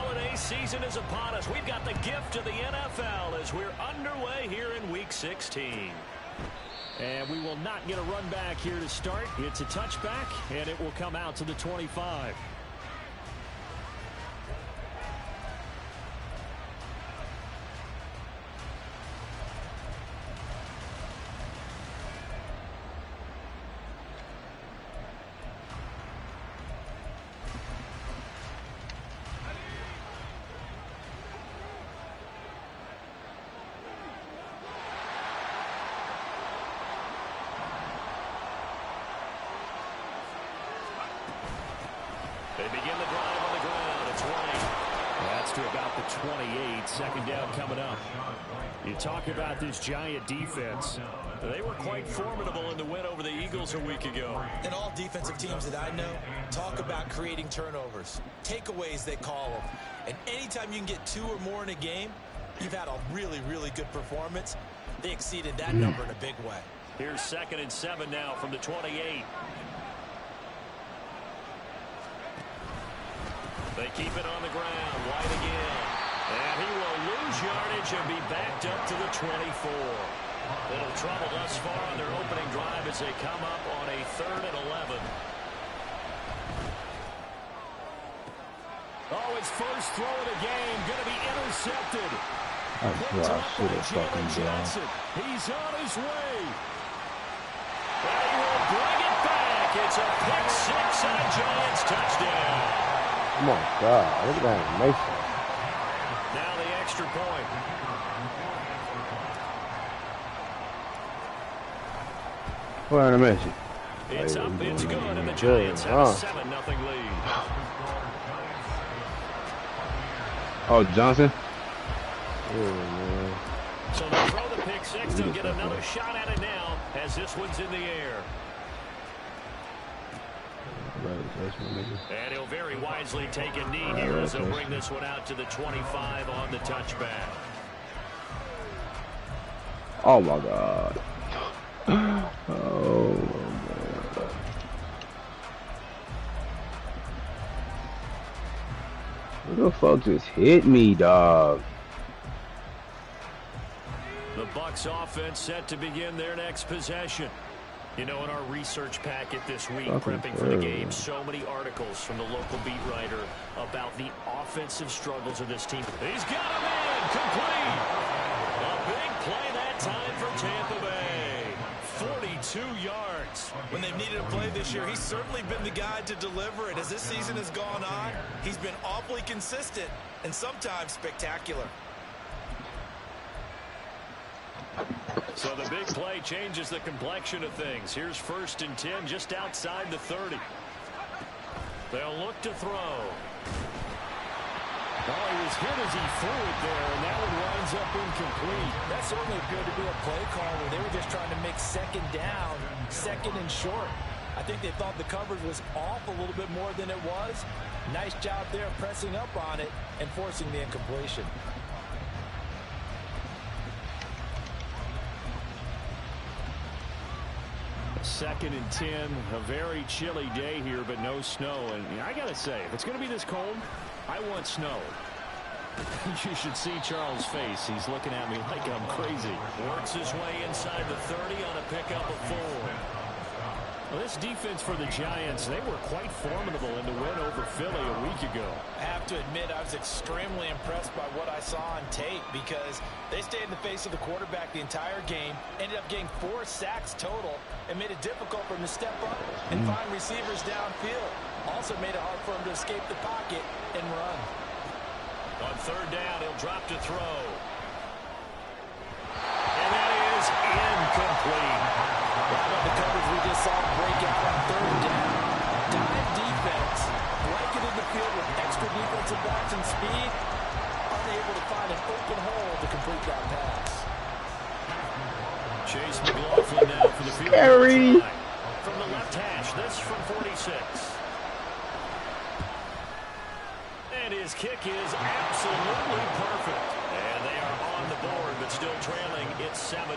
holiday season is upon us. We've got the gift of the NFL as we're underway here in Week 16. And we will not get a run back here to start. It's a touchback, and it will come out to the 25. They begin the drive on the ground. It's running. That's to about the 28. Second down coming up. You talk about this Giant defense. They were quite formidable in the win over the Eagles a week ago. And all defensive teams that I know talk about creating turnovers. Takeaways, they call them. And anytime you can get 2 or more in a game, you've had a really, really good performance. They exceeded that number in a big way. Here's 2nd and 7 now from the 28. They keep it on the ground. White again. And he will lose yardage and be backed up to the 24. Little trouble thus far on their opening drive as they come up on a 3rd and 11. Oh, his first throw of the game going to be intercepted. Picked up by Jalen Johnson. He's on his way. And he will bring it back. It's a pick 6 and a Giants touchdown. Oh my God, look at that animation. Now the extra point. What animation? It's up, it's good, and the Giants have a 7-0 lead. Oh, Johnson? So they'll throw the pick 6. They'll get another shot at it now as this one's in the air. And he'll very wisely take a knee here as they'll bring this one out to the 25 on the touchback. Oh my God. Oh my God. Who the fuck just hit me, dog? The Bucs offense set to begin their next possession. You know, in our research packet this week, prepping for the game, so many articles from the local beat writer about the offensive struggles of this team. He's got him in, complete. A big play that time for Tampa Bay. 42 yards. When they've needed a play this year, he's certainly been the guy to deliver it. As this season has gone on, he's been awfully consistent and sometimes spectacular. So the big play changes the complexion of things. Here's 1st and 10 just outside the 30. They'll look to throw. Oh, he was hit as he threw it there, and that one winds up incomplete. That certainly appeared to be a play call where they were just trying to make 2nd down, 2nd and short. I think they thought the coverage was off a little bit more than it was. Nice job there pressing up on it and forcing the incompletion. 2nd and 10, a very chilly day here, but no snow. And I got to say, if it's going to be this cold, I want snow. You should see Charles' face. He's looking at me like I'm crazy. Works his way inside the 30 on a pickup of 4. Well, this defense for the Giants, they were quite formidable in the win over Philly a week ago. I have to admit, I was extremely impressed by what I saw on tape because they stayed in the face of the quarterback the entire game, ended up getting 4 sacks total, and made it difficult for him to step up and find receivers downfield. Also made it hard for him to escape the pocket and run. On 3rd down, he'll drop to throw. And that is incomplete. The coverage we just saw break out on 3rd down. Dive defense, blanketed the field with extra defensive backs and speed, unable to find an open hole to complete that pass. Chase McLaughlin now for the field. From the left hash, this from 46. And his kick is absolutely perfect. And they are on the board, but still trailing. It's 7-3.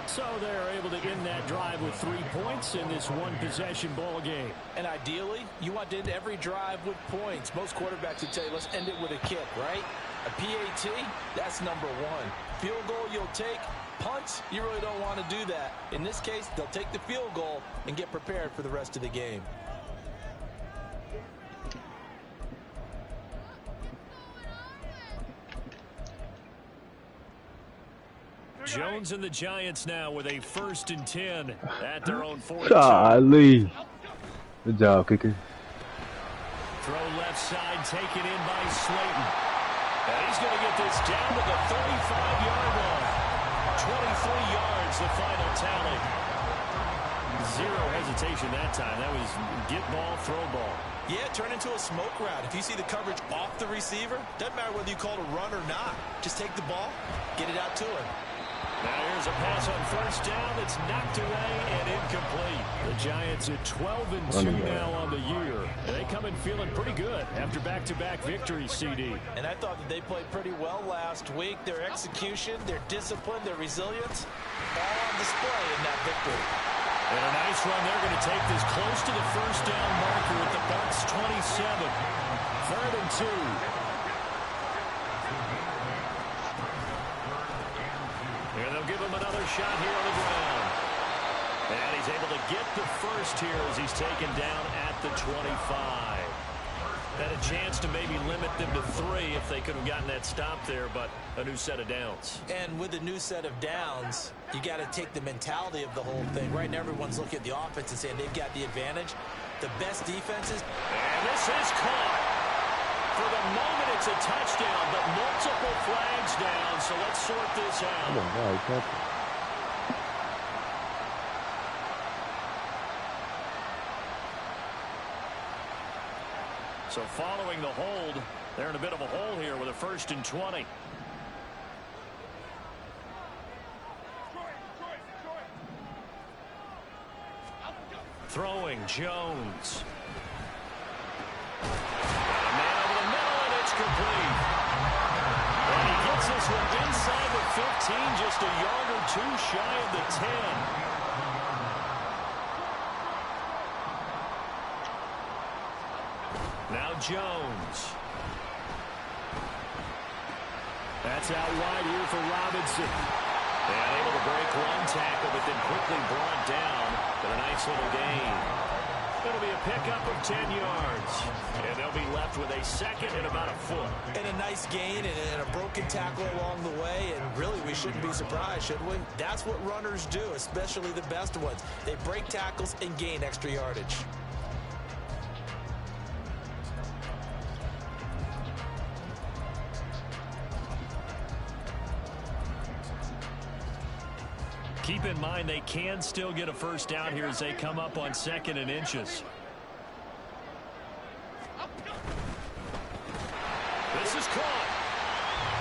So they're able to end that drive with 3 points in this one-possession ball game. And ideally, you want to end every drive with points. Most quarterbacks would tell you, let's end it with a kick, right? A PAT, that's number one. Field goal you'll take. Punts, you really don't want to do that. In this case, they'll take the field goal and get prepared for the rest of the game. Jones and the Giants now with a 1st and 10 at their own 42. Golly. Good job, kicker. Throw left side, taken in by Slayton. And he's going to get this down to the 35-yard line. 23 yards, the final tally. Zero hesitation that time. That was get ball, throw ball. Yeah, turn into a smoke route. If you see the coverage off the receiver, doesn't matter whether you call it a run or not. Just take the ball, get it out to him. Now here's a pass on 1st down that's knocked away and incomplete. The Giants at 12-2 now on the year. And they come in feeling pretty good after back-to-back victories, CD. And I thought that they played pretty well last week. Their execution, their discipline, their resilience, all on display in that victory. And a nice run. They're going to take this close to the 1st down marker at the Bucs 27. 3rd and 2. And they'll give him another shot here on the ground. And he's able to get the first here as he's taken down at the 25. Had a chance to maybe limit them to 3 if they could have gotten that stop there, but a new set of downs. And with a new set of downs, you got to take the mentality of the whole thing. Right now, everyone's looking at the offense and saying they've got the advantage. The best defenses. And this is caught. For the moment, it's a touchdown, but multiple flags down, so let's sort this out. Oh, my God. So following the hold, they're in a bit of a hole here with a 1st and 20. Throwing Jones. Complete. And he gets this one inside the 15, just a yard or 2 shy of the 10. Now Jones. That's out wide here for Robinson. And able to break one tackle, but then quickly brought down. But a nice little gain. It'll be a pickup of 10 yards. And they'll be left with a 2nd and about a foot. And a nice gain and a broken tackle along the way. And really, we shouldn't be surprised, should we? That's what runners do, especially the best ones. They break tackles and gain extra yardage. Keep in mind they can still get a 1st down here as they come up on 2nd and inches. This is caught.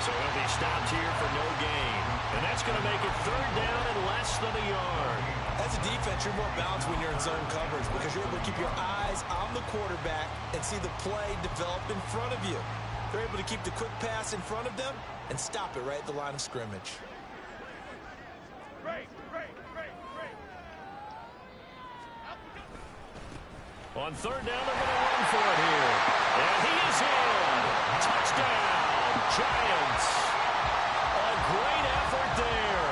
So he'll be stopped here for no gain. And that's going to make it 3rd down and less than a yard. As a defense, you're more balanced when you're in zone coverage because you're able to keep your eyes on the quarterback and see the play develop in front of you. They're able to keep the quick pass in front of them and stop it right at the line of scrimmage. On 3rd down, they're going to run for it here. And he is in. Touchdown, Giants. A great effort there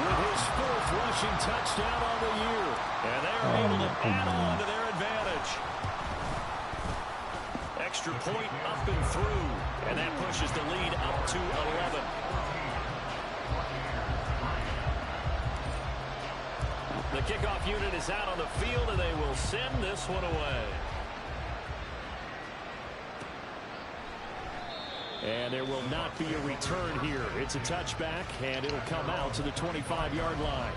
with his 4th rushing touchdown on the year. And they're able to add on to their advantage. Extra point up and through. And that pushes the lead up to 11. The kickoff unit is out on the field, and they will send this one away. And there will not be a return here. It's a touchback, and it'll come out to the 25-yard line.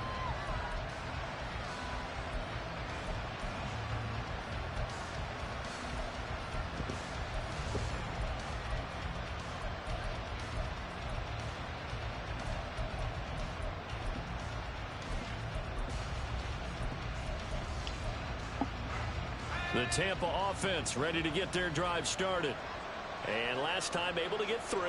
The Tampa offense ready to get their drive started. And last time able to get 3.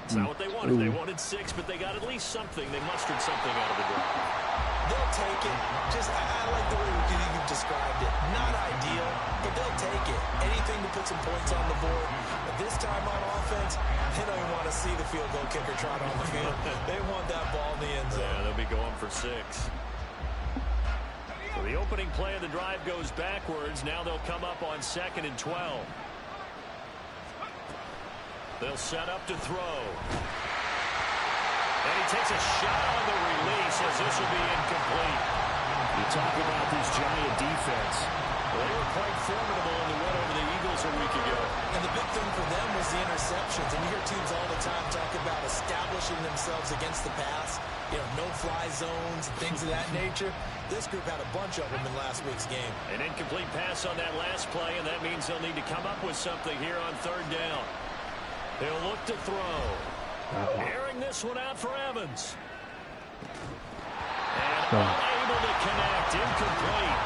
It's not what they wanted. They wanted 6, but they got at least something. They mustered something out of the drive. They'll take it. I like the way you've described it. Not ideal, but they'll take it. Anything to put some points on the board. But this time on offense, they don't even want to see the field goal kicker trot on the field. They want that ball in the end zone. Yeah, they'll be going for 6. So the opening play of the drive goes backwards. Now they'll come up on 2nd and 12. They'll set up to throw. And he takes a shot on the release as this will be incomplete. You talk about this Giant defense. Well, they were quite formidable in the win over the Eagles a week ago. And the big thing for them was the interceptions. And you hear teams all the time talk about establishing themselves against the pass. You know, no-fly zones, things of that nature. This group had a bunch of them in last week's game. An incomplete pass on that last play, and that means they'll need to come up with something here on 3rd down. They'll look to throw. Airing this one out for Evans. And unable to connect. Incomplete.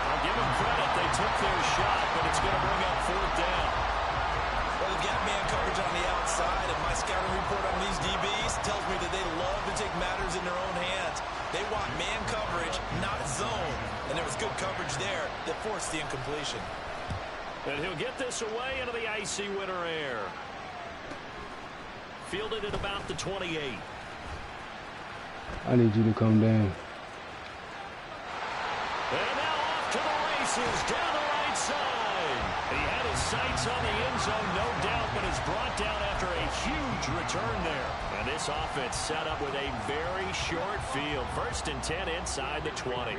I'll give them credit. They took their shot, but it's going to bring up 4th down. Well, they've got man coverage on the outside, and my scouting report on these DBs tells me that they love to take matters in their own hands. They want man coverage, not zone. And there was good coverage there that forced the incompletion. And he'll get this away into the icy winter air. Fielded at about the 28. I need you to come down. And now off to the races, down the right side. He had his sights on the end zone, no doubt, but is brought down after a huge return there. And this offense set up with a very short field. 1st and 10 inside the 20.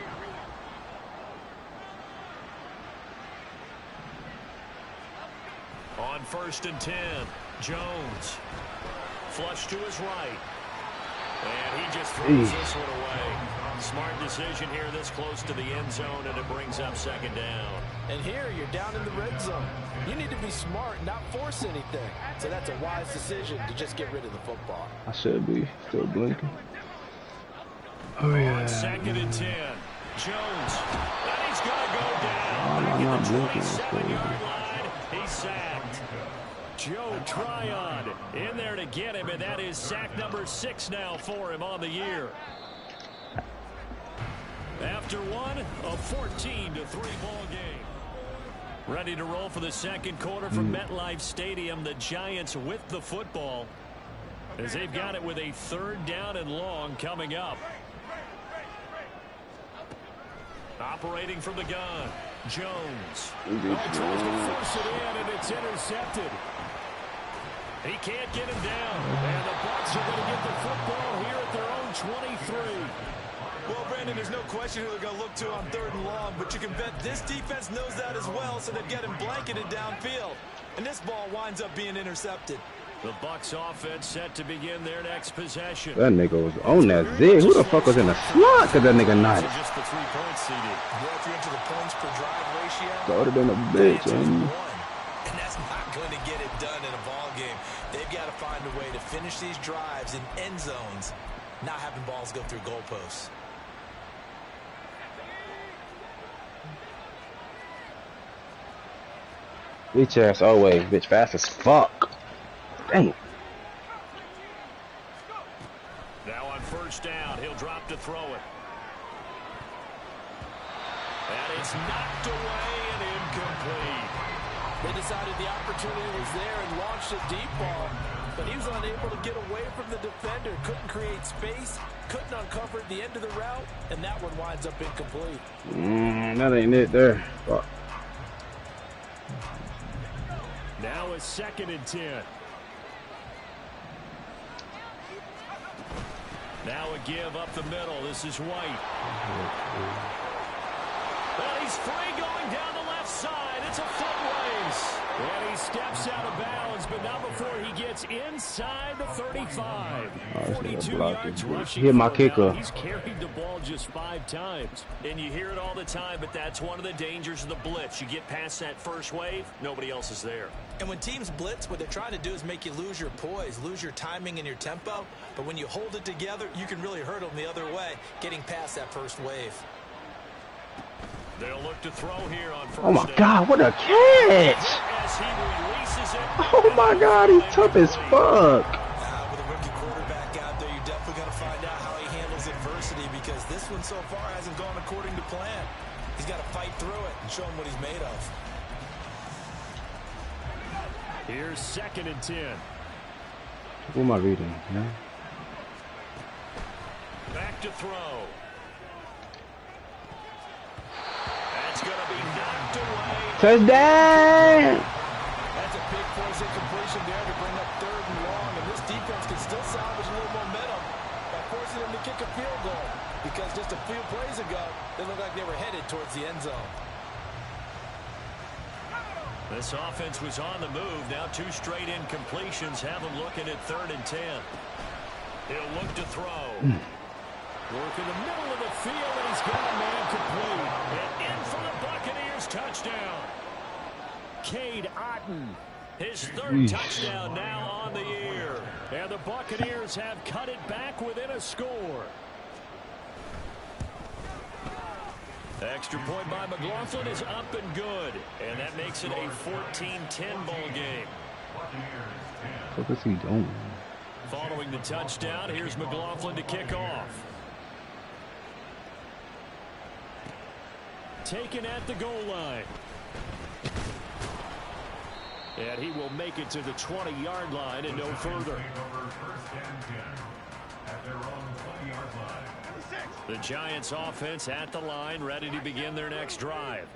On 1st and 10, Jones. Flush to his right. And he just throws this one away. Smart decision here this close to the end zone, and it brings up 2nd down. And here you're down in the red zone. You need to be smart, not force anything. So that's a wise decision to just get rid of the football. I should be still blinking. Oh yeah. On 2nd and 10, Jones. And he's going to go down. I'm not blinking. 27-yard line. He's sacked. Joe Tryon in there to get him, and that is sack number 6 now for him on the year. After one, a 14-3 ball game. Ready to roll for the 2nd quarter from MetLife Stadium. The Giants with the football as they've got it with a 3rd down and long coming up. Operating from the gun, Jones. Tries to force it in, and it's intercepted. He can't get him down. And the Bucs are going to get the football here at their own 23. Well, Brandon, there's no question who they're going to look to on 3rd and long, but you can bet this defense knows that as well, so they've got him blanketed downfield. And this ball winds up being intercepted. The Bucs offense set to begin their next possession. That nigga was on that zig. Who the fuck was in the slot? Cause that nigga nice. Just the 3 points seeded. Well, if you're into the points per drive ratio, That would have been a bitch, man. and that's not going to get it done in a ball game. They've got to find a way to finish these drives in end zones, not having balls go through goalposts. Bitch ass always, bitch fast as fuck. Dang it. Now on 1st down, he'll drop to throw it. And it's knocked away and incomplete. They decided the opportunity was there and launched a deep ball, but he was unable to get away from the defender, couldn't create space, couldn't uncover the end of the route, and that one winds up incomplete. That ain't it there. Fuck. Now it's 2nd and 10. Now a give up the middle. This is White. Well, he's free going down the left side. It's a foot race. And he steps out of bounds, but not before he gets inside the 35. 42 yards rushing. Hit my kicker. He's carried the ball just 5 times. And you hear it all the time, but that's one of the dangers of the blitz. You get past that first wave, nobody else is there. And when teams blitz, what they're trying to do is make you lose your poise, lose your timing and your tempo. But when you hold it together, you can really hurt them the other way, getting past that first wave. They'll look to throw here on first Oh my down. God, what a catch! As he releases it. Oh my God, he's tough as fuck. With a rookie quarterback out there, you're definitely going to find out how he handles adversity because this one so far hasn't gone according to plan. He's got to fight through it and show him what he's made of. Here's 2nd and 10. What am I reading? Yeah. Back to throw. That's going to be knocked away. Touchdown! That's a big force incompletion there to bring up 3rd and long, and this defense can still salvage a little momentum by forcing them to kick a field goal because just a few plays ago, they looked like they were headed towards the end zone. This offense was on the move. Now 2 straight incompletions have them looking at 3rd and 10. He'll look to throw. Work in the middle of the field, and he's got a man complete. And in for the Buccaneers touchdown. Cade Otton, his 3rd touchdown now on the year. And the Buccaneers have cut it back within a score. The extra point by McLaughlin is up and good. And that makes it a 14-10 ball game. What is he doing? Following the touchdown, here's McLaughlin to kick off. Taken at the goal line. And he will make it to the 20-yard line and no further. The Giants offense at the line, ready to begin their next drive.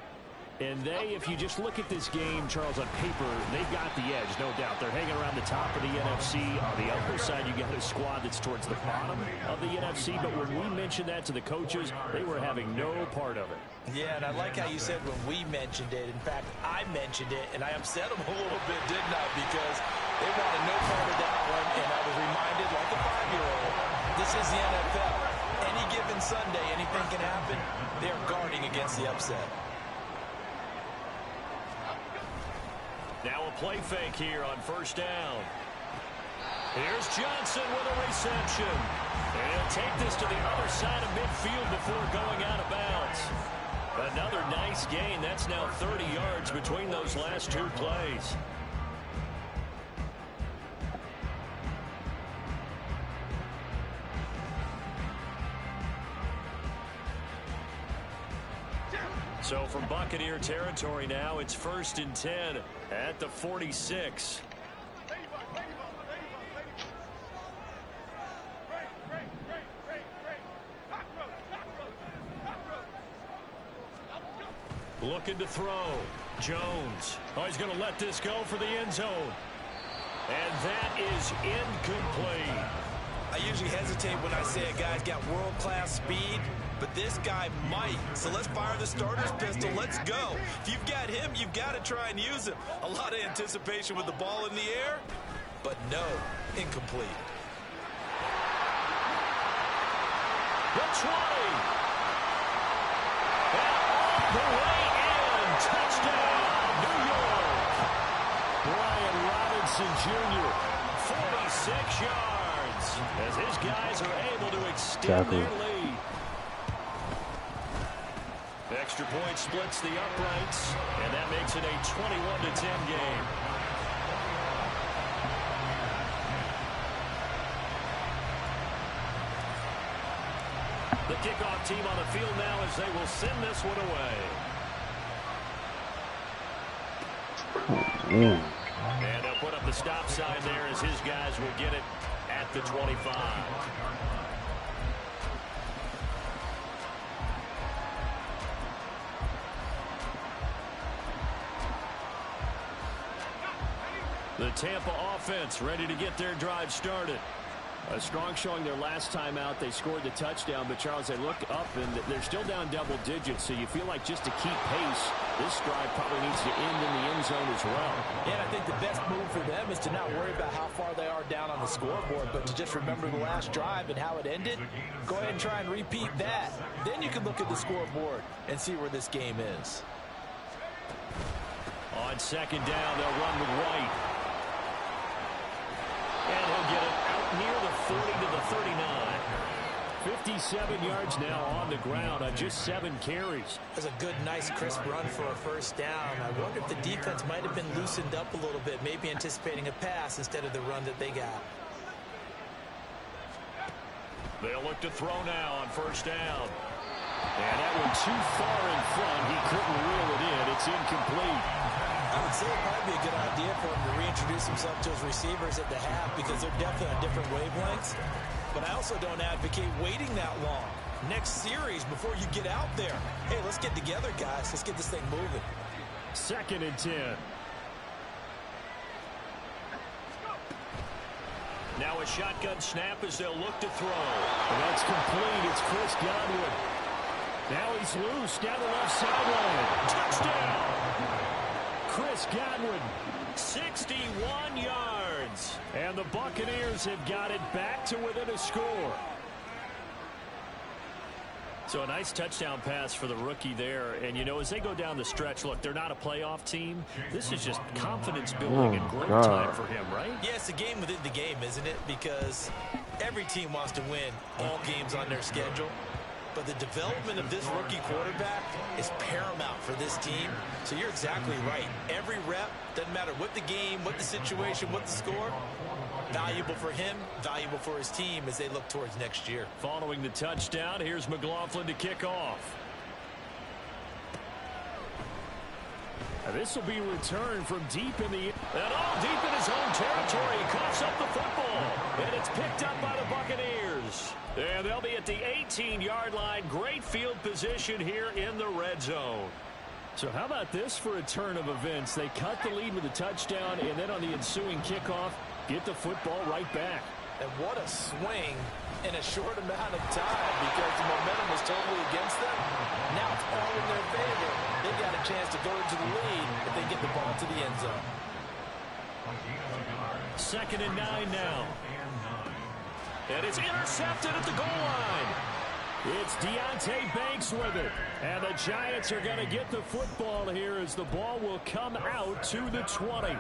And they, if you just look at this game, Charles, on paper, they've got the edge, no doubt. They're hanging around the top of the NFC. On the other side, you got a squad that's towards the bottom of the NFC. But when we mentioned that to the coaches, they were having no part of it. Yeah, and I like how you said when we mentioned it. In fact, I mentioned it, and I upset them a little bit, didn't I? Because they wanted no part of that one, and I was reminded, like a 5-year-old, this is the NFL. Any given Sunday, anything can happen. They are guarding against the upset. Now a play fake here on first down. Here's Johnson with a reception. And he'll take this to the other side of midfield before going out of bounds. Another nice gain. That's now 30 yards between those last 2 plays. So from Buccaneer territory now, it's 1st and 10 at the 46. Looking to throw. Jones. Oh, he's going to let this go for the end zone. And that is incomplete. I usually hesitate when I say a guy's got world-class speed, but this guy might. So let's fire the starter's pistol. Let's go. If you've got him, you've got to try and use him. A lot of anticipation with the ball in the air, but no, incomplete. The 20. And all the way in. Touchdown, New York. Brian Robinson Jr., 46 yards, as his guys are able to extend their lead. The extra point splits the uprights, and that makes it a 21-10 game. The kickoff team on the field now as they will send this one away. And they'll put up the stop sign there as his guys will get it at the 25. The Tampa offense ready to get their drive started. A strong showing their last time out. They scored the touchdown, but Charles, they look up and they're still down double digits, so you feel like just to keep pace, this drive probably needs to end in the end zone as well. And I think the best move for them is to not worry about how far they are down on the scoreboard, but to just remember the last drive and how it ended. Go ahead and try and repeat that. Then you can look at the scoreboard and see where this game is. On second down, they'll run with White. And he'll get it out near the 40 to the 39. 57 yards now on the ground on just 7 carries. That's a good, nice, crisp run for a first down. I wonder if the defense might have been loosened up a little bit, maybe anticipating a pass instead of the run that they got. They'll look to throw now on first down. And that one too far in front. He couldn't reel it in. It's incomplete. I would say it'd probably be a good idea for him to reintroduce himself to his receivers at the half because they're definitely on different wavelengths. But I also don't advocate waiting that long. Next series before you get out there. Hey, let's get together, guys. Let's get this thing moving. 2nd and 10. Now a shotgun snap as they'll look to throw. And that's complete. It's Chris Godwin. Now he's loose down the left sideline. Touchdown! Chris Godwin, 61 yards. And the Buccaneers have got it back to within a score. So a nice touchdown pass for the rookie there. And, you know, as they go down the stretch, look, they're not a playoff team. This is just confidence building and growth time for him, right? Yeah, it's a game within the game, isn't it? Because every team wants to win all games on their schedule. But the development of this rookie quarterback is paramount for this team. So you're exactly right. Every rep, doesn't matter what the game, what the situation, what the score, valuable for him, valuable for his team as they look towards next year. Following the touchdown, here's McLaughlin to kick off. This will be returned from deep in the... And all deep in his own territory. He coughs up the football. And it's picked up by the Buccaneers. And they'll be at the 18-yard line. Great field position here in the red zone. So how about this for a turn of events? They cut the lead with a touchdown, and then on the ensuing kickoff, get the football right back. And what a swing in a short amount of time because the momentum was totally against them. Now it's all in their favor. They've got a chance to go into the lead if they get the ball to the end zone. 2nd and 9 now. And it's intercepted at the goal line. It's Deonte Banks with it. And the Giants are going to get the football here as the ball will come out to the 20.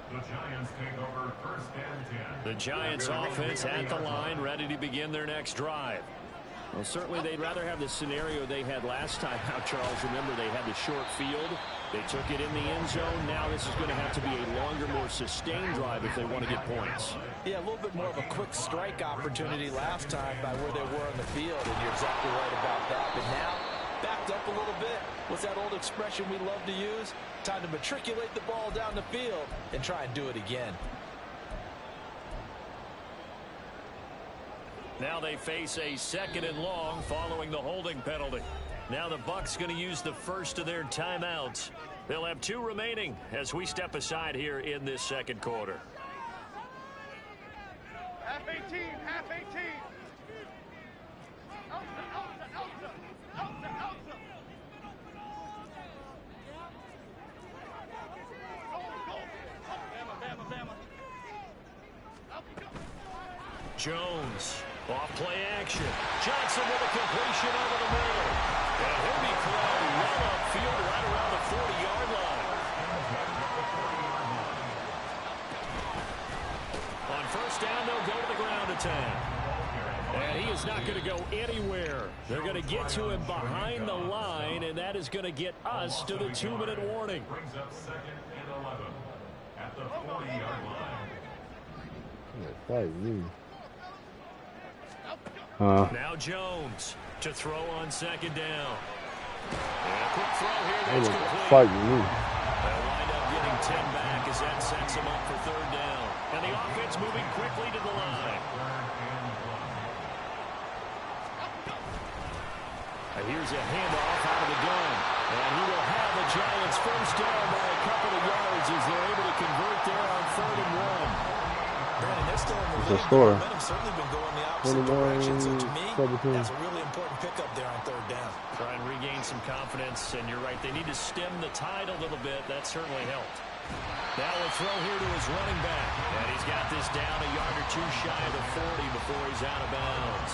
The Giants take over 1st and 10. The Giants offense at the line, ready to begin their next drive. Well, certainly they'd rather have the scenario they had last time out, Charles. Remember, they had the short field. They took it in the end zone. Now this is going to have to be a longer, more sustained drive if they want to get points. Yeah, a little bit more of a quick strike opportunity last time by where they were on the field, and you're exactly right about that. But now, backed up a little bit. What's that old expression we love to use? Time to matriculate the ball down the field and try and do it again. Now they face a 2nd and long following the holding penalty. Now the Bucs going to use the first of their timeouts. They'll have 2 remaining as we step aside here in this 2nd quarter. Half 18, half 18. Jones, off play action. Johnson with a completion over the middle. And he'll be thrown well upfield right around the 40-yard line. On first down, they'll go to the ground attack. And he is not going to go anywhere. They're going to get to him behind the line, and that is going to get us to the 2-minute warning. Brings up 2nd and 11 at the 40-yard line. Now Jones to throw on 2nd down. And a quick throw here that's complete. They'll wind up getting 10 back as that sets them up for 3rd down. And the offense moving quickly to the line. Here's a handoff out of the gun. And he will have the Giants first down by a couple of yards as they're able to convert there on 3rd and 1. Brandon, they're still in the lead. Score. Momentum's certainly been going the opposite direction. So to me, that's a really important pickup there on 3rd down. Try and regain some confidence, and you're right, they need to stem the tide a little bit. That certainly helped. Now we'll throw here to his running back. And he's got this down a yard or 2 shy of the 40 before he's out of bounds.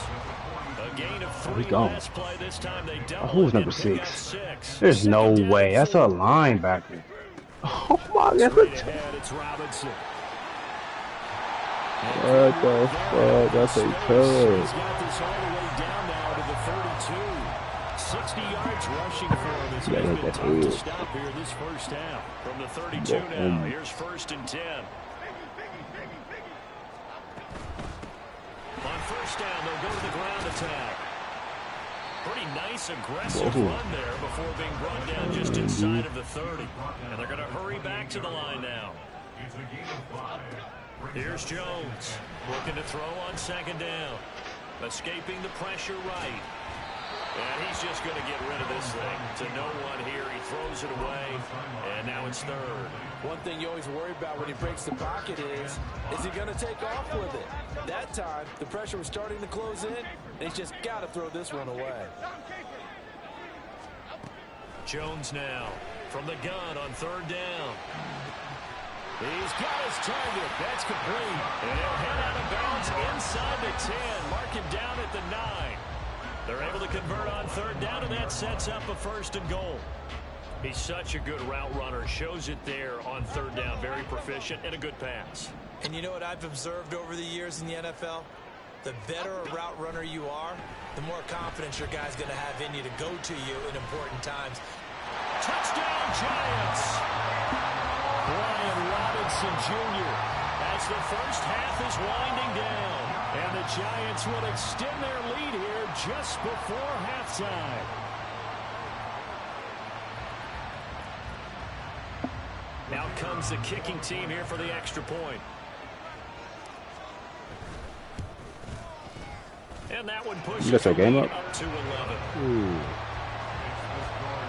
A gain of 3 last play. This time they double. Who's number 6? There's no way. That's a linebacker. Oh my God. Straight ahead, it's Robinson. What the fuck? That's a He's touch. got this all the way down now to the 32. 60 yards rushing for him. It's been tough to stop here this first half. From the 32 now, here's 1st and 10. On 1st down, they'll go to the ground attack. Pretty nice, aggressive run there before being brought down just inside of the 30. And they're going to hurry back to the line now. Here's Jones, looking to throw on 2nd down. Escaping the pressure right. And he's just going to get rid of this thing to no one here. He throws it away, and now it's 3rd. One thing you always worry about when he breaks the pocket is he going to take off with it? That time, the pressure was starting to close in, and he's just got to throw this one away. Jones now from the gun on 3rd down. He's got his target. That's complete. And he'll head out of bounds inside the 10. Mark him down at the 9. They're able to convert on 3rd down, and that sets up a 1st and goal. He's such a good route runner. Shows it there on 3rd down. Very proficient and a good pass. And you know what I've observed over the years in the NFL? The better a route runner you are, the more confidence your guy's going to have in you to go to you in important times. Touchdown, Giants! Brian Robinson Jr. as the first half is winding down. And the Giants will extend their lead here just before halftime. Now comes the kicking team here for the extra point. And that one pushes That's a game up. To 11.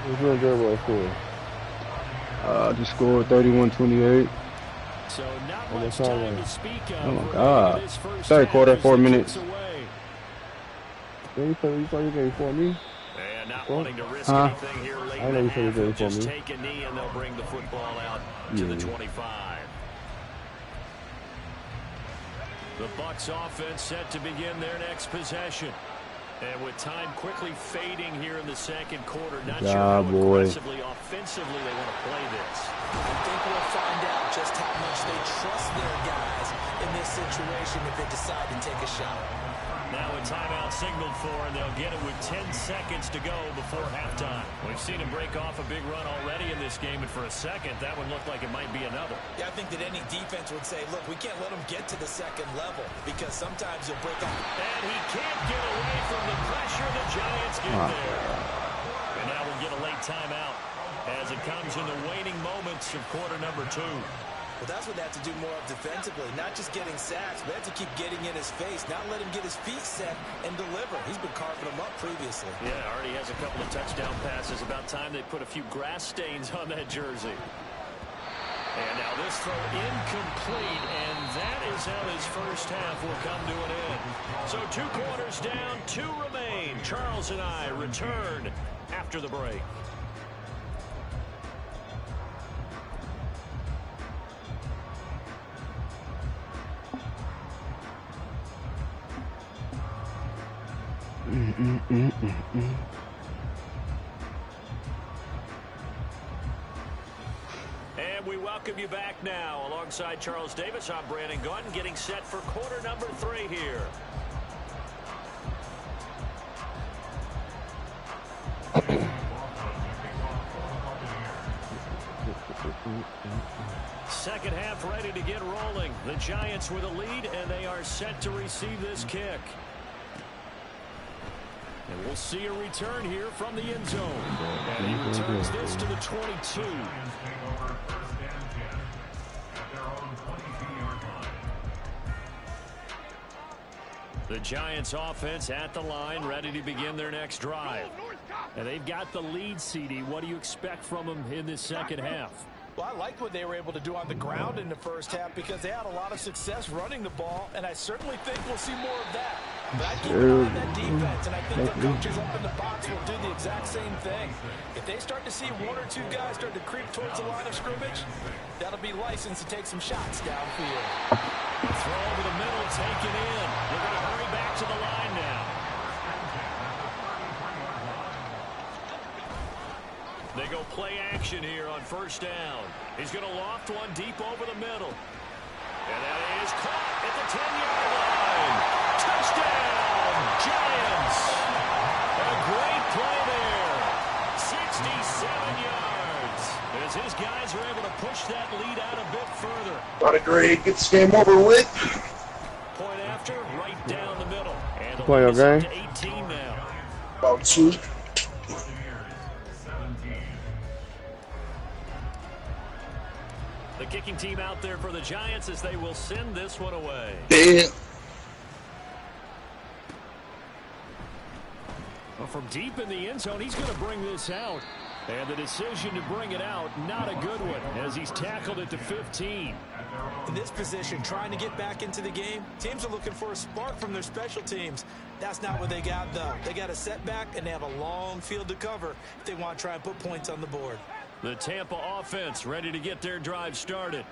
What's your Gerbo score? Just scored 31-28. So not much time to speak of. Oh my God. 3rd quarter, 4 minutes. You thought you were ready for me? And not wanting to risk anything here late I know in you the said you half. were They'll ready for just me. take a knee and they'll bring the football out to the 25. The Bucs offense set to begin their next possession. And with time quickly fading here in the 2nd quarter, not sure how aggressively, offensively they want to play this. I think we'll find out just how much they trust their guys in this situation if they decide to take a shot. Now a timeout signaled for, and they'll get it with 10 seconds to go before halftime. We've seen him break off a big run already in this game, and for a second, that one looked like it might be another. Yeah, I think that any defense would say, look, we can't let them get to the 2nd level because sometimes you'll break off. And he can't get away from the pressure. The Giants get there. And now we'll get a late timeout as it comes in the waning moments of quarter number 2. Well, that's what they have to do more of defensively, not just getting sacks, but they have to keep getting in his face, not let him get his feet set and deliver. He's been carving them up previously. Yeah, already has a couple of touchdown passes. About time they put a few grass stains on that jersey. And now this throw incomplete, and that is how his first half will come to an end. So 2 quarters down, 2 remain. Charles and I return after the break. And we welcome you back now. Alongside Charles Davis, I'm Brandon Gunn, getting set for quarter number 3 here. Second half ready to get rolling. The Giants with a lead, and they are set to receive this kick. And we'll see a return here from the end zone. And he returns this to the 22. The Giants offense at the line, ready to begin their next drive. And they've got the lead, CD. What do you expect from them in this second half? Well, I liked what they were able to do on the ground in the first half because they had a lot of success running the ball, and I certainly think we'll see more of that. But I keep an eye on that defense, and I think the coaches up in the box will do the exact same thing. If they start to see 1 or 2 guys start to creep towards the line of scrimmage, that'll be license to take some shots downfield. Throw over the middle, taken in. They're going to hurry back to the line now. They go play action here on first down. He's going to loft one deep over the middle. And that is caught at the 10-yard line. Touchdown, Giants. A great play there. 67 yards. As his guys are able to push that lead out a bit further. Not a great. Get this game over with. Point after, right down the middle. And the Play your lead is game. up to 18 now. About 2. The kicking team out there for the Giants as they will send this one away. Damn. Well, from deep in the end zone, he's going to bring this out. And the decision to bring it out, not a good one, as he's tackled it to 15. In this position, trying to get back into the game, teams are looking for a spark from their special teams. That's not what they got, though. They got a setback, and they have a long field to cover if they want to try and put points on the board. The Tampa offense ready to get their drive started.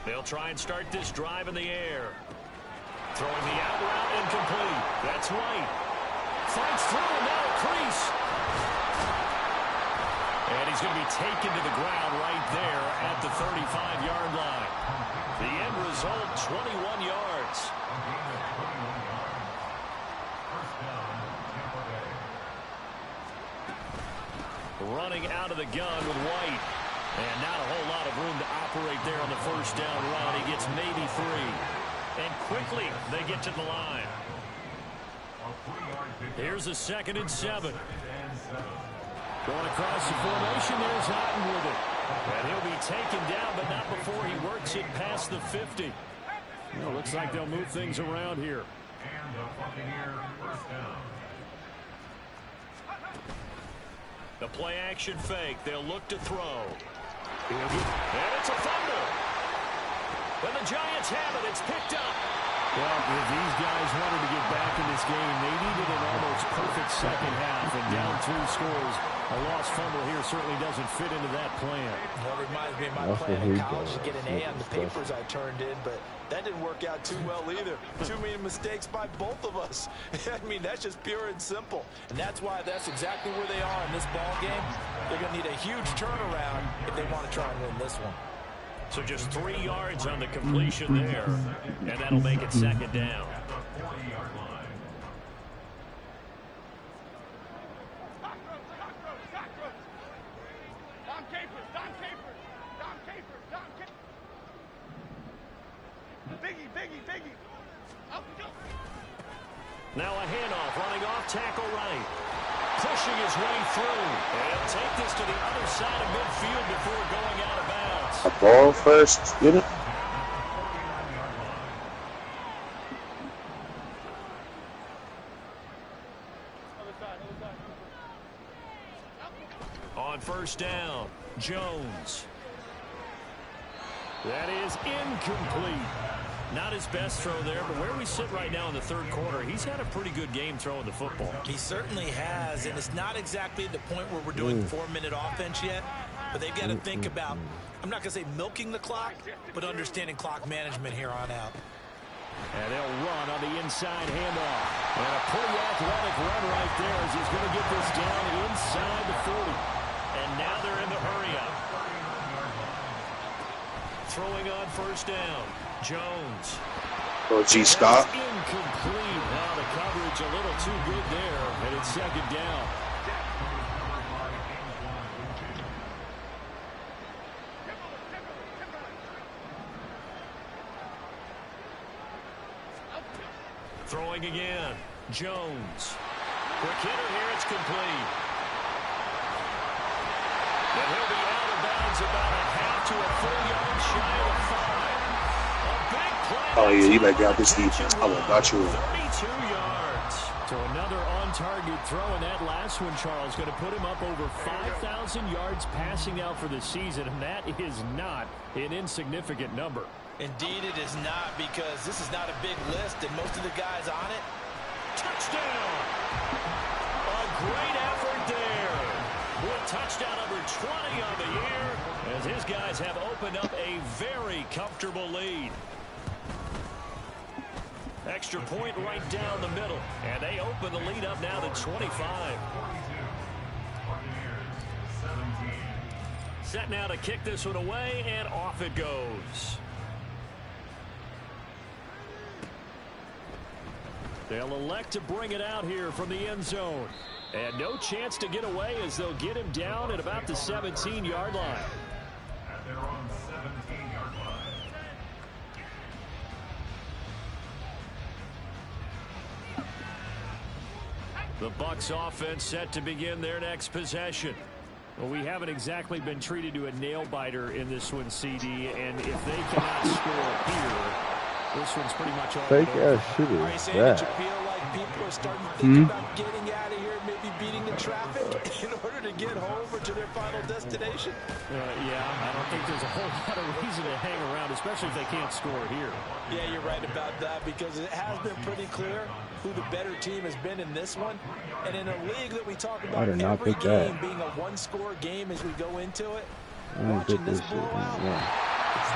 They'll try and start this drive in the air. Throwing the out route incomplete. That's White. Fights through and now a crease. And he's going to be taken to the ground right there at the 35-yard line. The end result, 21 yards. Running out of the gun with White. And not a whole lot of room to operate there on the first down run. He gets maybe 3. And quickly, they get to the line. Here's a 2nd and 7. Going across the formation, there's Houghton with it. And he'll be taken down, but not before he works it past the 50. Well, looks like they'll move things around here. And the Buccaneer first down. The play action fake. They'll look to throw. And it's a fumble. When the Giants have it, it's picked up. Well, if these guys wanted to get back in this game, they needed an almost perfect second half. And down 2 scores, a lost fumble here certainly doesn't fit into that plan. Well, it reminds me of my plan in college to get an A on the papers I turned in, but that didn't work out too well either. Too many mistakes by both of us. I mean, that's just pure and simple. And that's why that's exactly where they are in this ball game. They're going to need a huge turnaround if they want to try and win this one. So just 3 yards on the completion there, and that'll make it 2nd down. Now a handoff, running off tackle right. Pushing his way through. And he'll take this to the other side of midfield before going out of bounds. A ball first, get it? On first down, Jones. That is incomplete. Not his best throw there, but where we sit right now in the 3rd quarter, he's had a pretty good game throwing the football. He certainly has, and it's not exactly the point where we're doing 4-minute offense yet, but they've got to think about, I'm not going to say milking the clock, but understanding clock management here on out. And they'll run on the inside handoff. And a pretty athletic run right there as he's going to get this down inside the 40. And now they're in the hurry up. Throwing on first down, Jones. Oh, G. Scott. Incomplete. Now the coverage a little too good there, and it's 2nd down. Throwing again, Jones. Quick hitter here, it's complete. And he'll be out of bounds about a half to a full yard shy of 5. A big play. Oh, yeah, you better get out this defense. I would got you. 32 yards. So another on-target throw, and that last one, Charles, going to put him up over 5,000 yards passing out for the season, and that is not an insignificant number. Indeed it is not, because this is not a big list, and most of the guys on it. Touchdown! A great effort there. With touchdown number 20 on the year, as his guys have opened up a very comfortable lead. Extra point right down the middle, and they open the lead up now to 25. Set now to kick this one away, and off it goes. They'll elect to bring it out here from the end zone. And no chance to get away as they'll get him down at about the 17-yard line. At their own 17-yard line. The Bucs offense set to begin their next possession. Well, we haven't exactly been treated to a nail-biter in this one, CD, and if they cannot score here, this one's pretty much all Fake ass shit Are you is saying that you that. feel like people are starting to think about getting out of here, maybe beating the traffic in order to get home or to their final destination? Yeah, I don't think there's a whole lot of reason to hang around, especially if they can't score here. Yeah, you're right about that because it has been pretty clear who the better team has been in this one. And in a league that we talk about did not every pick game that. being a one-score game as we go into it, I don't watching get this this shit. blowout, Yeah.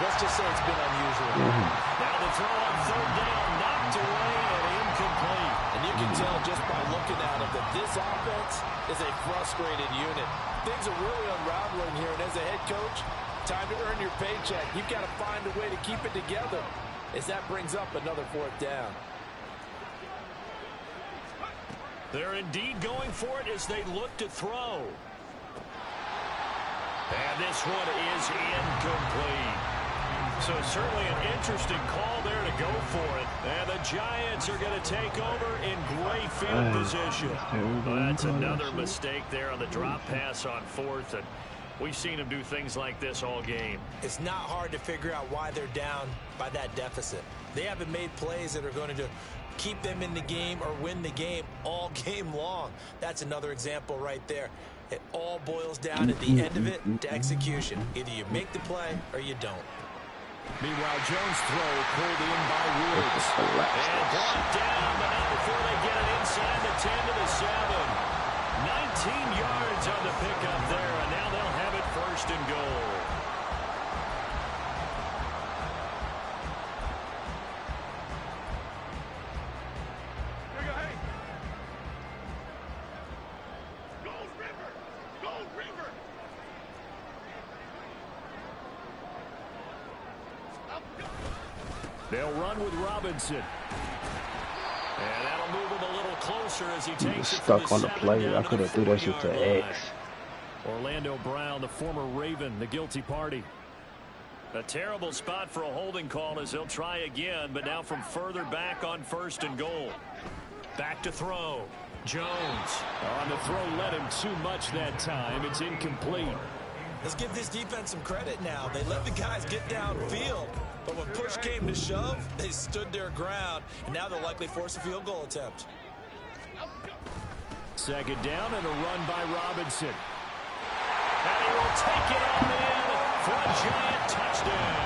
let's just say it's been unusual. Now the throw on third down, knocked away and incomplete. And you can tell just by looking at them that this offense is a frustrated unit. Things are really unraveling here, and as a head coach, time to earn your paycheck. You've got to find a way to keep it together as that brings up another fourth down. They're indeed going for it as they look to throw. And this one is incomplete. So certainly an interesting call there to go for it. And the Giants are going to take over in great field position. That's another mistake there on the drop pass on fourth. And we've seen them do things like this all game. It's not hard to figure out why they're down by that deficit. They haven't made plays that are going to keep them in the game or win the game all game long. That's another example right there. It all boils down at the end of it to execution. Either you make the play or you don't. Meanwhile, Jones' throw pulled in by Woods. And brought down, but not before they get it inside the 10 to the 7. 19 yards on the pickup there, and now they'll have it first and goal. Here we go, hey. Gold River! Gold River! They'll run with Robinson. And that'll move him a little closer as he takes it Stuck from on the 7 play. down I to could the have threw that shit 40-yard to line. X. Orlando Brown, the former Raven, the guilty party. A terrible spot for a holding call as he'll try again, but now from further back on first and goal. Back to throw. Jones on the throw, led him too much that time. It's incomplete. Let's give this defense some credit now. They let the guys get downfield, but when push came to shove, they stood their ground, and now they'll likely force a field goal attempt. Second down and a run by Robinson. And he will take it on in for a giant touchdown.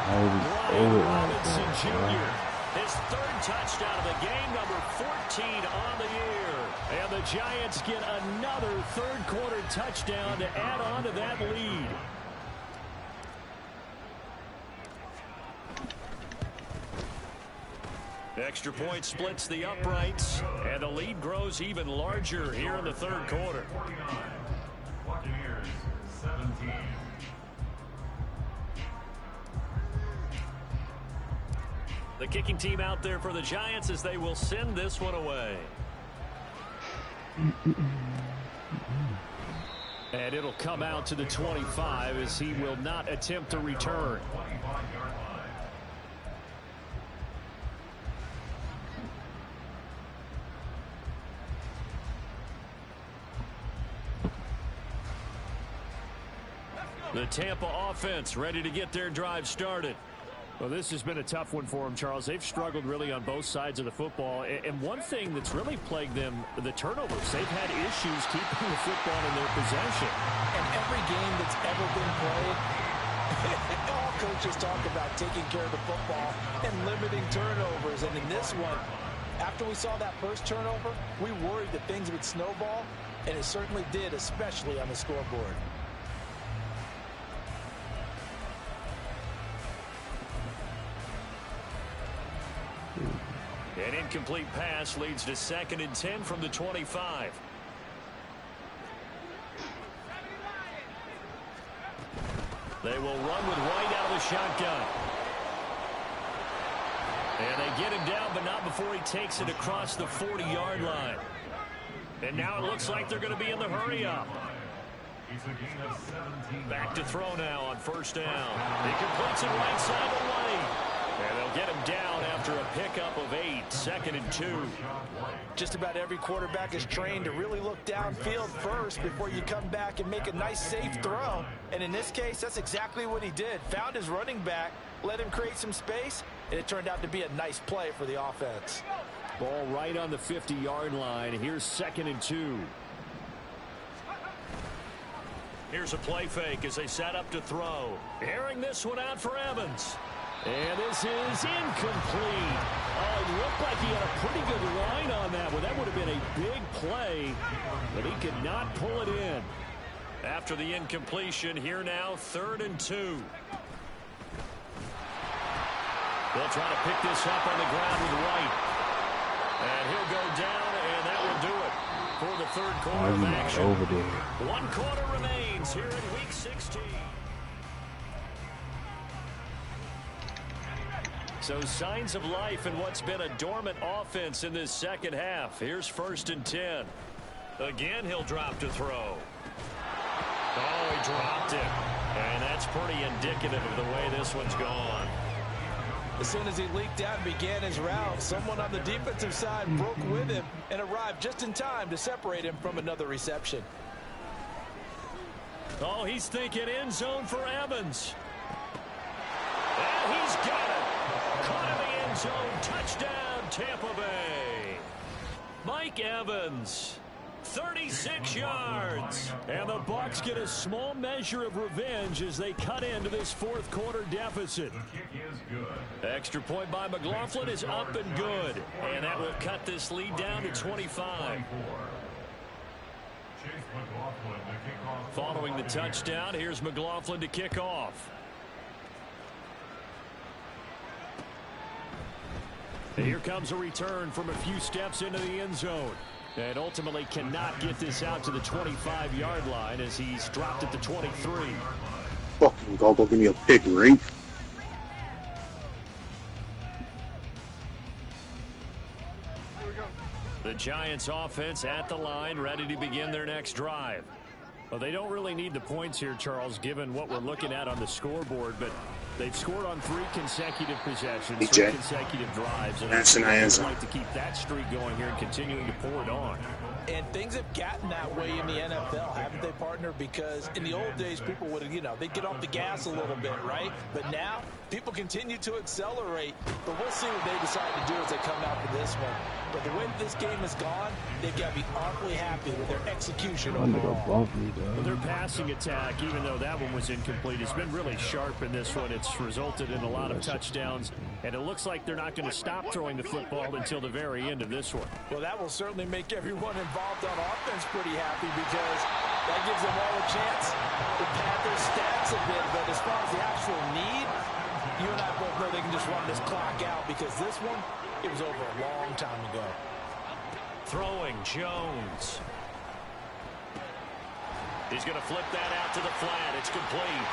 Brian Robinson Jr., his third touchdown of the game, number 14 on the year. And the Giants get another third-quarter touchdown to add on to that lead. Extra point splits the uprights, and the lead grows even larger here in the third quarter. 49. Buccaneers 17. The kicking team out there for the Giants as they will send this one away. And it'll come out to the 25 as he will not attempt to return. 25-yard line. The Tampa offense ready to get their drive started. Well, this has been a tough one for them, Charles. They've struggled really on both sides of the football. And one thing that's really plagued them, the turnovers. They've had issues keeping the football in their possession. And every game that's ever been played, all coaches talk about taking care of the football and limiting turnovers. And in this one, after we saw that first turnover, we worried that things would snowball, and it certainly did, especially on the scoreboard. An incomplete pass leads to 2nd and 10 from the 25. They will run with White out of the shotgun. And they get him down, but not before he takes it across the 40-yard line. And now it looks like they're going to be in the hurry-up. Back to throw now on first down. He completes it right side of the lane. And they'll get him down after a pickup of 8, 2nd and 2. Just about every quarterback is trained to really look downfield first before you come back and make a nice, safe throw. And in this case, that's exactly what he did. Found his running back, let him create some space, and it turned out to be a nice play for the offense. Ball right on the 50-yard line. Here's 2nd and 2. Here's a play fake as they set up to throw. Airing this one out for Evans. And this is incomplete. Oh, it looked like he had a pretty good line on that one. That would have been a big play, but he could not pull it in. After the incompletion, here now, 3rd and 2. They'll try to pick this up on the ground with White. And he'll go down, and that will do it for the 3rd quarter of action. Over there. 1 quarter remains here in Week 16. So signs of life in what's been a dormant offense in this second half. Here's 1st and 10. Again, he'll drop to throw. Oh, he dropped it. And that's pretty indicative of the way this one's gone. As soon as he leaked out and began his route, someone on the defensive side broke with him and arrived just in time to separate him from another reception. Oh, he's thinking end zone for Evans. And he's got it. Caught in the end zone. Touchdown, Tampa Bay. Mike Evans, 36 yards. And the Bucs get a small measure of revenge as they cut into this 4th quarter deficit. Extra point by McLaughlin is up and good. And that will cut this lead down to 25. Following the touchdown, here's McLaughlin to kick off. Here comes a return from a few steps into the end zone. And ultimately cannot get this out to the 25-yard line as he's dropped at the 23. Fucking go give me a pick, right? The Giants offense at the line, ready to begin their next drive. Well, they don't really need the points here, Charles, given what we're looking at on the scoreboard, but they've scored on 3 consecutive possessions, 3 consecutive drives, and I'd like to keep that streak going here and continuing to pour it on. And things have gotten that way in the NFL, haven't they, partner? Because in the old days, people would, they'd get off the gas a little bit, right? But now, people continue to accelerate. But we'll see what they decide to do as they come out for this one. But the way that this game has gone, they've got to be awfully happy with their execution overall. Well, their passing attack, even though that one was incomplete, has been really sharp in this one. It's resulted in a lot of touchdowns, and it looks like they're not going to stop throwing the football until the very end of this one. Well, that will certainly make everyone involved on offense pretty happy because that gives them all a chance to pad their stats a bit. But as far as the actual need, you and I both know they can just run this clock out because this one, it was over a long time ago. Throwing Jones. He's going to flip that out to the flat. It's complete.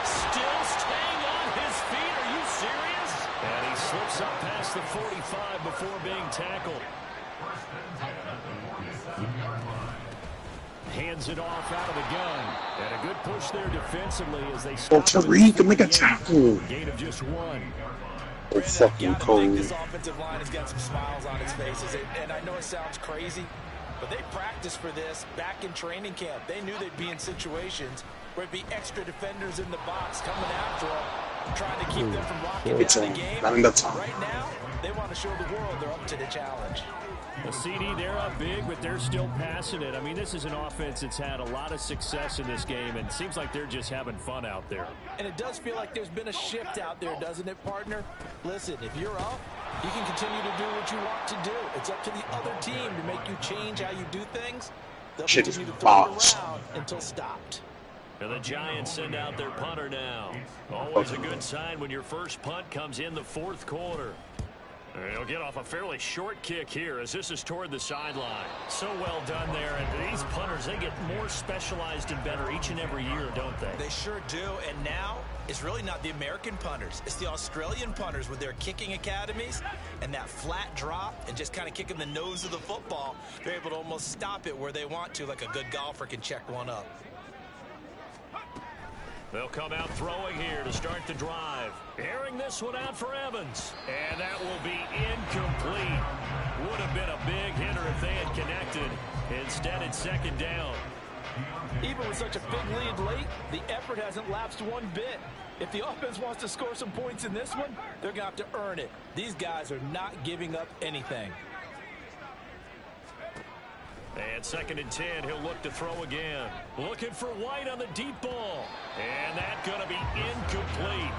Still staying on his feet. Are you serious? And he slips up past the 45 before being tackled. Hands it off out of the gun. And a good push there defensively as they stop. Tariq, make a tackle. Gain of just 1. Oh, fucking cold. This offensive line has got some smiles on its faces. And I know it sounds crazy, but they practiced for this back in training camp. They knew they'd be in situations where it'd be extra defenders in the box coming after them, trying to keep them from locking down the game. Right now, they want to show the world they're up to the challenge. The CD, they're up big, but they're still passing it. I mean, this is an offense that's had a lot of success in this game, and it seems like they're just having fun out there. And it does feel like there's been a shift out there, doesn't it, partner? Listen, if you're up, you can continue to do what you want to do. It's up to the other team to make you change how you do things. They'll continue to throw it around until stopped. And the Giants send out their punter now. Always a good sign when your first punt comes in the 4th quarter. He'll get off a fairly short kick here as this is toward the sideline. So well done there. And these punters, they get more specialized and better each and every year, don't they? They sure do. And now it's really not the American punters. It's the Australian punters with their kicking academies and that flat drop and just kind of kicking the nose of the football. They're able to almost stop it where they want to, like a good golfer can check one up. They'll come out throwing here to start the drive. Airing this one out for Evans. And that will be incomplete. Would have been a big hitter if they had connected. Instead, it's second down. Even with such a big lead late, the effort hasn't lapsed one bit. If the offense wants to score some points in this one, they're going to have to earn it. These guys are not giving up anything. And second and 10, he'll look to throw again. Looking for White on the deep ball. And that's going to be incomplete.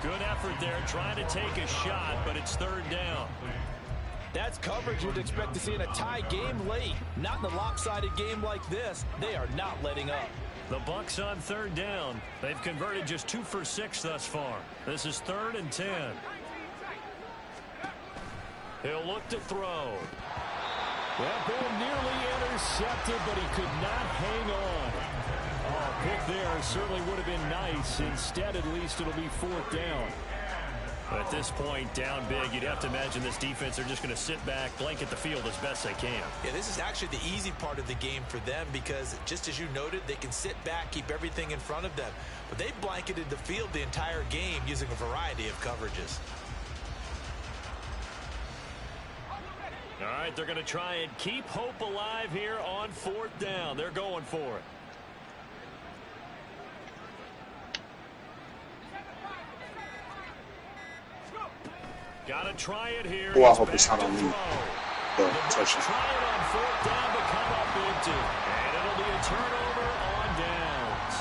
Good effort there, trying to take a shot, but it's third down. That's coverage you'd expect to see in a tie game late. Not in a lopsided game like this. They are not letting up. The Bucs on third down. They've converted just 2 for 6 thus far. This is 3rd and 10. He'll look to throw. That ball nearly intercepted, but he could not hang on. Oh, pick there certainly would have been nice. Instead, at least it'll be 4th down. At this point, down big, you'd have to imagine this defense are just going to sit back, blanket the field as best they can. Yeah, this is actually the easy part of the game for them because, just as you noted, they can sit back, keep everything in front of them. But they blanketed the field the entire game using a variety of coverages. All right, they're going to try and keep hope alive here on 4th down. They're going for it. Got to try it here. Oh, I hope it's not on me. Touchdown. Try it on 4th down, but come up empty. And it'll be a turnover on downs.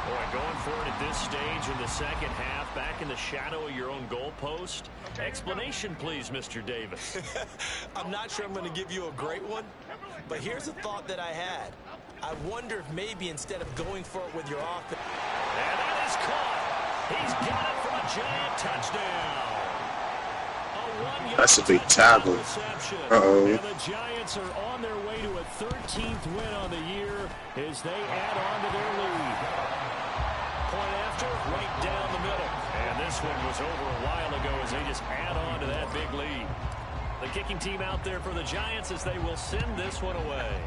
Boy, going for it at this stage in the second half, back in the shadow of your own goalpost. Explanation, please, Mr. Davis. I'm not sure I'm going to give you a great one, but here's a thought that I had. I wonder if maybe instead of going for it with your offense. And that is caught. He's got it for a giant touchdown. That's a big tackle. Uh-oh. And the Giants are on their way to a 13th win on the year as they add on to their lead. Point after, right down the middle. And this one was over a while ago as they just add on to that big lead. The kicking team out there for the Giants as they will send this one away.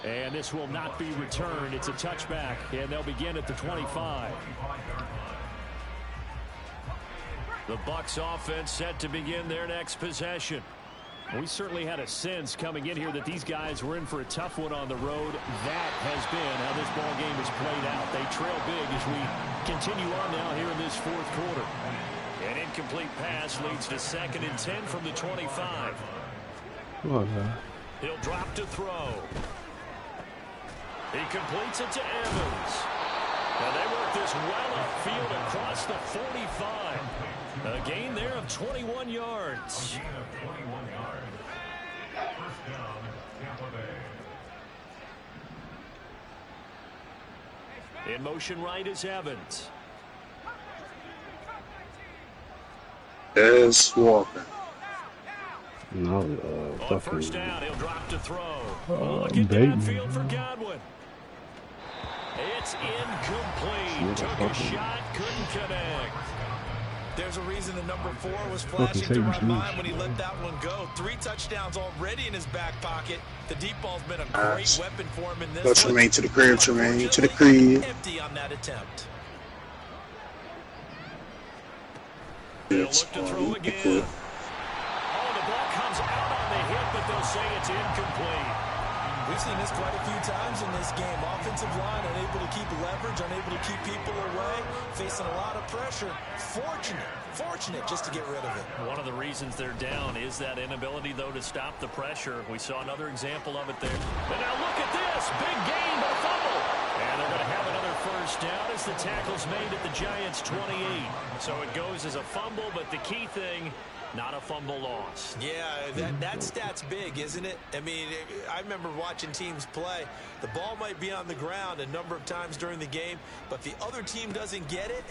And this will not be returned. It's a touchback, and they'll begin at the 25. The Bucs offense set to begin their next possession. We certainly had a sense coming in here that these guys were in for a tough one on the road. That has been how this ball game has played out. They trail big as we continue on now here in this 4th quarter. An incomplete pass leads to 2nd and 10 from the 25. Oh, no. He'll drop to throw. He completes it to Evans. Now they work this well upfield across the 45. A gain there of 21 yards. A gain of 21 yards. First down, Tampa Bay. In motion right is Evans. There's Walker. No, On first down, he'll drop to throw. Bateman. Downfield for Godwin. It's incomplete. Took a shot, couldn't connect. There's a reason the number 4 was flashing through my mind when he let that one go. 3 touchdowns already in his back pocket. The deep ball's been a great weapon for him in this Go one. Tremaine to the crib, Tremaine to the crib. Empty on that attempt. They'll look to throw again. Oh, the ball comes out on the hit, but they'll say it's incomplete. We've seen this quite a few times in this game. Offensive line unable to keep leverage, unable to keep people away, facing a lot of pressure. Fortunate just to get rid of it. One of the reasons they're down is that inability, though, to stop the pressure. We saw another example of it there. But now look at this. Big gain, but a fumble. And they're going to have another first down as the tackle's made at the Giants' 28. So it goes as a fumble, but the key thing, not a fumble loss. Yeah, that stat's big, isn't it? I mean, I remember watching teams play. The ball might be on the ground a number of times during the game, but if the other team doesn't get it,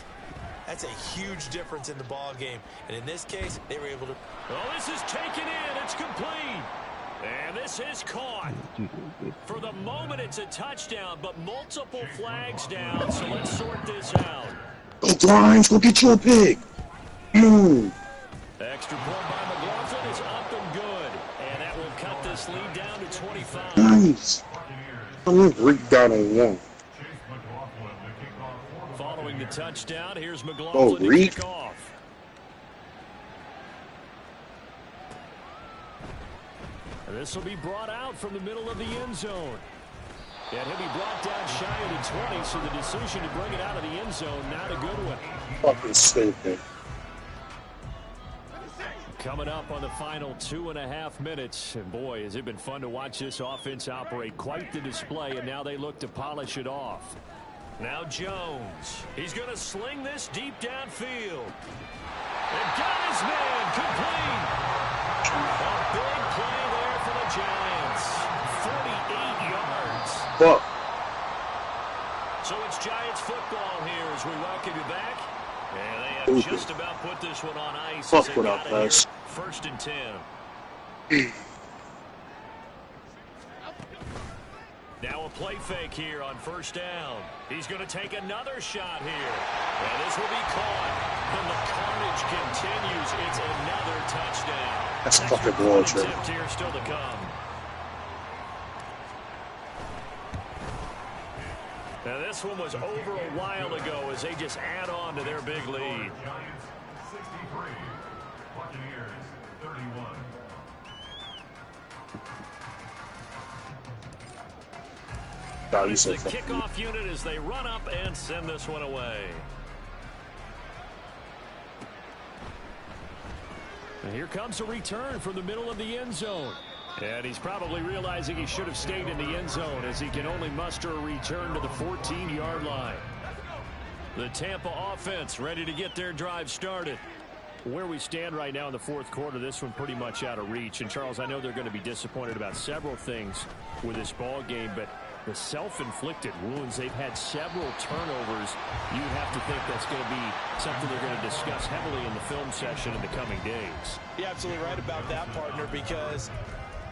That's a huge difference in the ball game. And in this case, they were able to... Oh, this is taken in. It's complete. And this is caught. For the moment, it's a touchdown, but multiple flags down, so let's sort this out. Go Grimes, go get your pick. Extra point by McLaughlin is up and good. And that will cut this lead down to 25. Nice. I'm gonna break down on one. Following the touchdown, here's McLaughlin to kick off. This will be brought out from the middle of the end zone. And he'll be brought down shy of the 20, so the decision to bring it out of the end zone, not a good one. Fucking stupid. Coming up on the final 2.5 minutes. And boy, has it been fun to watch this offense operate. Quite the display, and now they look to polish it off. Now Jones. He's going to sling this deep downfield. And got his man complete. A big play there for the Giants. 48 yards. Fuck. So it's Giants football here as we welcome you back. And they have just about put this one on ice. Fuck what up, guys. 1st and 10. Now a play fake here on 1st down. He's going to take another shot here. And this will be caught. And the carnage continues. It's another touchdown. That's fucking bullshit. Here still to come. Now this one was over a while ago as they just add on to their big lead. Giants 63, Buccaneers 31. It's the kickoff unit as they run up and send this one away. And here comes a return from the middle of the end zone. And he's probably realizing he should have stayed in the end zone as he can only muster a return to the 14-yard line. The Tampa offense ready to get their drive started. Where we stand right now in the 4th quarter, this one pretty much out of reach. And, Charles, I know they're going to be disappointed about several things with this ball game, but the self-inflicted wounds, they've had several turnovers. You'd have to think that's going to be something they're going to discuss heavily in the film session in the coming days. You're absolutely right about that, partner, because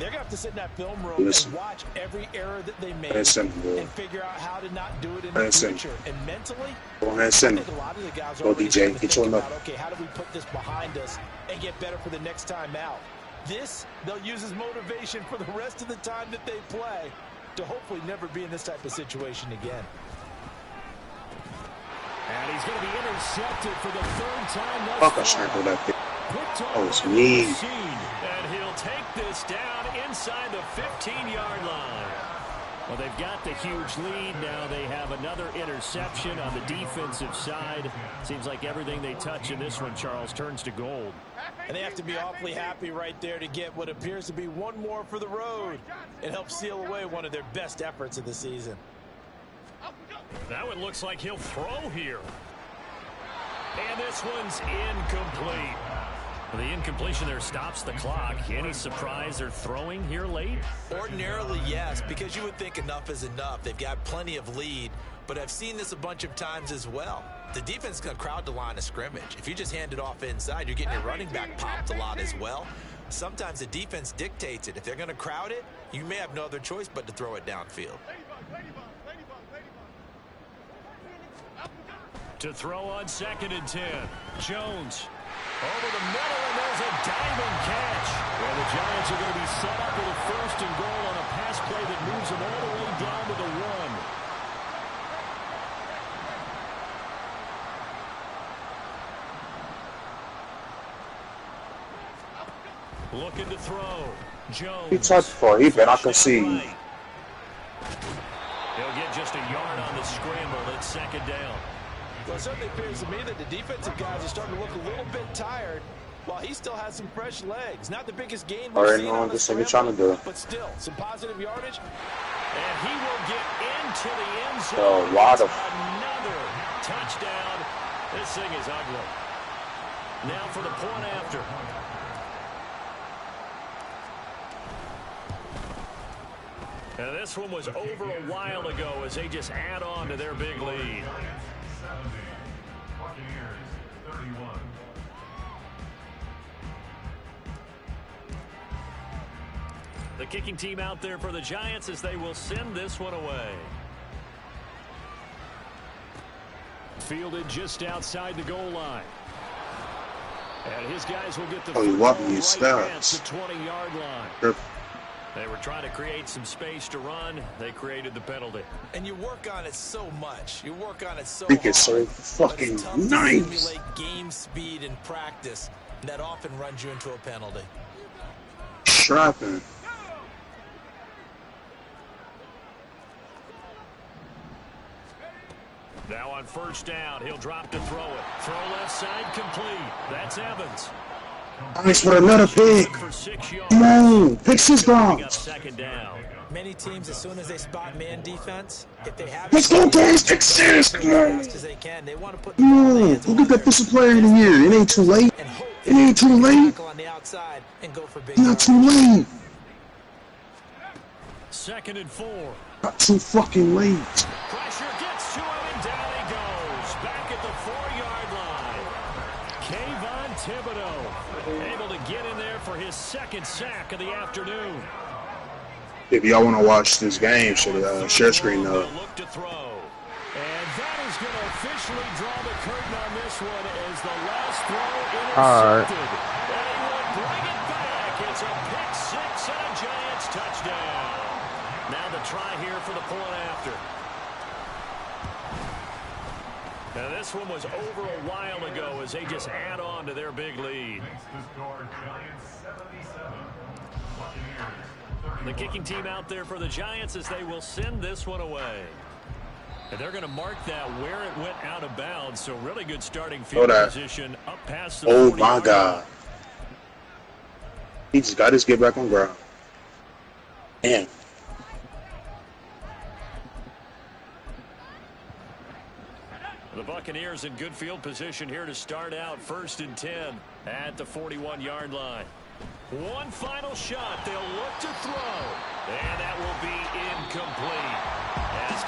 they're going to have to sit in that film room and watch every error that they made and figure out how to not do it in the future. And mentally, I think a lot of the guys are already thinking about, okay, how do we put this behind us and get better for the next time out? This, they'll use as motivation for the rest of the time that they play to hopefully never be in this type of situation again. And he's going to be intercepted for the 3rd time thus Fuck, I sniped that thing. Oh, it's me. And he'll take this down inside the 15-yard line. Well, they've got the huge lead. Now they have another interception on the defensive side. Seems like everything they touch in this one, Charles, turns to gold. And they have to be awfully happy right there to get what appears to be one more for the road and help seal away one of their best efforts of the season. That one looks like he'll throw here. And this one's incomplete. The incompletion there stops the clock. Any surprise they're throwing here late? Ordinarily, yes, because you would think enough is enough. They've got plenty of lead, but I've seen this a bunch of times as well. The defense is going to crowd the line of scrimmage. If you just hand it off inside, you're getting your running back popped a lot as well. Sometimes the defense dictates it. If they're going to crowd it, you may have no other choice but to throw it downfield. To throw on 2nd and 10. Jones. Over the middle, and there's a diamond catch. Well, the Giants are going to be set up with a 1st and goal on a pass play that moves them all the way down to the 1. Looking to throw. Jones. He touched for he bet I can see. He'll get just a yard on the scramble. It's 2nd down. Well, it certainly appears to me that the defensive guys are starting to look a little bit tired while he still has some fresh legs. Not the biggest gain we've seen on the scramble, but still, some positive yardage. And he will get into the end zone. Oh, wow. Another touchdown. This thing is ugly. Now for the point after. Now this one was over a while ago as they just add on to their big lead. Buccaneers, 31. The kicking team out there for the Giants as they will send this one away. Fielded just outside the goal line. And his guys will get the Oh, you football want me to right at start. the 20-yard line. Sure. They were trying to create some space to run. They created the penalty. And you work on it so much. You work on it so I think hard. it's so But fucking it's tough nice. to simulate game speed in practice. And that often runs you into a penalty. Strapping. Now on first down, he'll drop to throw it. Throw left side complete. That's Evans. Nice with another pick. For 6 yards. Come on, pick 6 Bring up bombs. second down. Many teams, as soon as they spot man defense, if they have Let's go, boys. Pick 6. Come on. as they can, they want to put the Come ball in the on. hands of Who get that others. Defensive Player of the Year? It ain't too late. And hope It ain't too late. tackle on the outside and go for big Not yards. too late. 2nd and 4. Not too fucking late. Pressure gets to him, and down he goes. Back at the 4-yard line. Kayvon Thibodeau able to get in there for his 2nd sack of the afternoon. If y'all want to watch this game, should share screen They'll up. look to throw. And that is going to officially draw the curtain on this one as the last throw All right. intercepted. And he will bring it back. It's a pick 6 and a Giants touchdown. Now the try here for the point after. Now this one was over a while ago as they just add on to their big lead. Makes the score Giants 77. Buccaneers, The kicking team out there for the Giants as they will send this one away. And they're going to mark that where it went out of bounds. So really good starting field position up past the Oh 40-yard my line. God. He just got his get back on ground. Damn. The Buccaneers in good field position here to start out 1st and 10 at the 41-yard line. One final shot. They'll look to throw. And that will be incomplete. As